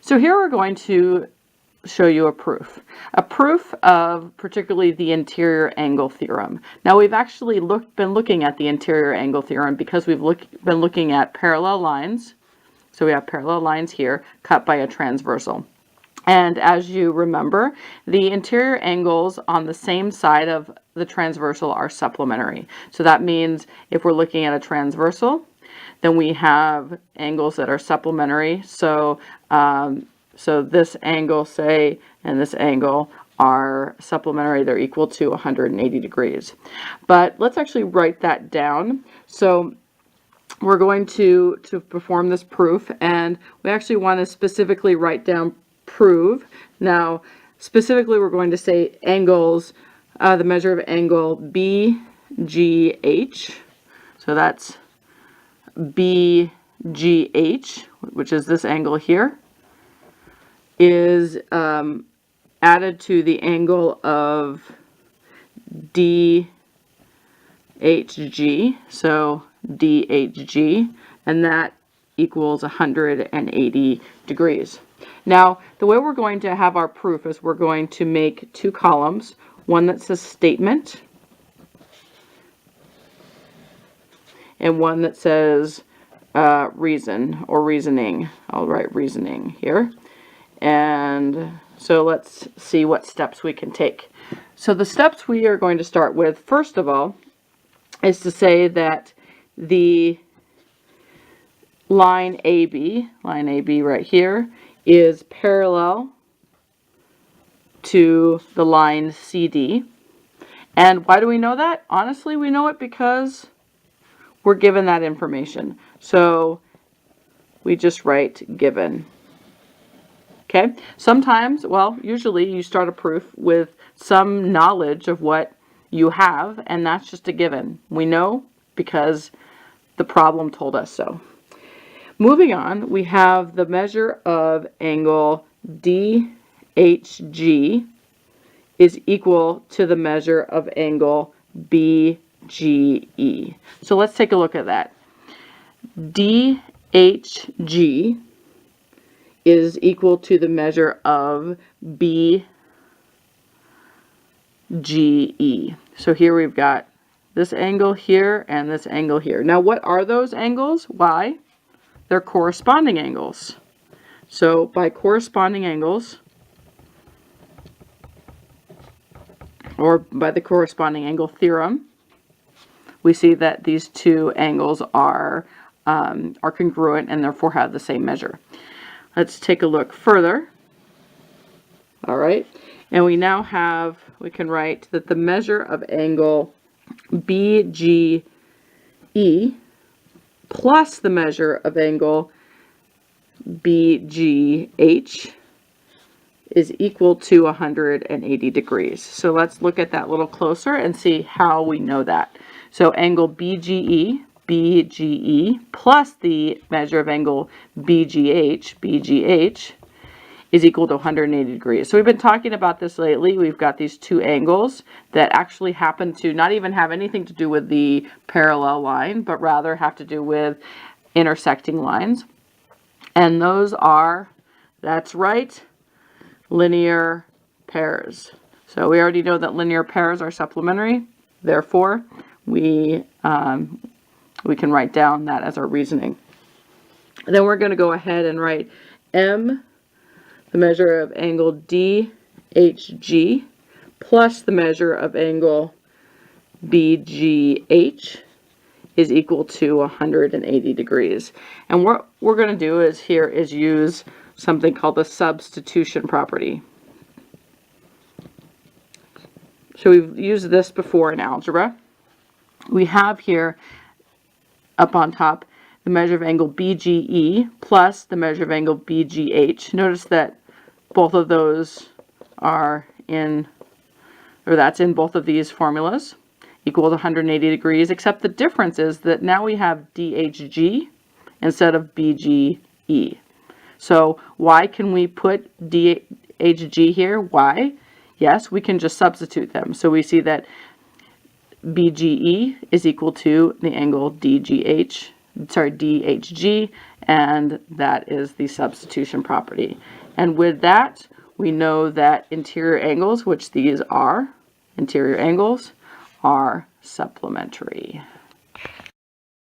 So here we're going to show you a proof of particularly the interior angle theorem. Now we've actually been looking at the interior angle theorem because we've been looking at parallel lines. So we have parallel lines here cut by a transversal. And as you remember, the interior angles on the same side of the transversal are supplementary. So that means if we're looking at a transversal, then we have angles that are supplementary. So so this angle, say, and this angle are supplementary. They're equal to 180 degrees. But let's actually write that down. So we're going to perform this proof, and we actually want to specifically write down prove. Now, specifically, we're going to say angles, the measure of angle BGH. So that's BGH, which is this angle here, is added to the angle of DHG, so DHG, and that equals 180 degrees. Now, the way we're going to have our proof is we're going to make two columns, one that says statement and one that says reason or reasoning. I'll write reasoning here. And so let's see what steps we can take. So the steps we are going to start with, first of all, is to say that the line AB right here, is parallel to the line CD. And why do we know that? Honestly, we know it because we're given that information. So we just write given. Okay, sometimes, well, usually you start a proof with some knowledge of what you have, and that's just a given. We know because the problem told us so. Moving on, we have the measure of angle DHG is equal to the measure of angle BGE. So let's take a look at that. DHG is equal to the measure of BGE. So here we've got this angle here and this angle here. Now what are those angles? Why? They're corresponding angles. So by corresponding angles, or by the corresponding angle theorem, we see that these two angles are congruent and therefore have the same measure. Let's take a look further. All right, and we now have, we can write that the measure of angle BGE plus the measure of angle BGH is equal to 180 degrees. So let's look at that a little closer and see how we know that. So angle BGE plus the measure of angle BGH is equal to 180 degrees. So we've been talking about this lately. We've got these two angles that actually happen to not even have anything to do with the parallel line, but rather have to do with intersecting lines. And those are, that's right, linear pairs. So we already know that linear pairs are supplementary. Therefore, we can write down that as our reasoning. And then we're going to go ahead and write M, the measure of angle DHG, plus the measure of angle BGH is equal to 180 degrees. And what we're going to do is here is use something called the substitution property. So we've used this before in algebra. We have here up on top the measure of angle BGE plus the measure of angle BGH. Notice that both of those are in, or that's in both of these formulas, equal to 180 degrees, except the difference is that now we have DHG instead of BGE. So why can we put DHG here? Why? Yes, we can just substitute them. So we see that BGE is equal to the angle DHG, and that is the substitution property. And with that, we know that interior angles, which these are, interior angles, are supplementary.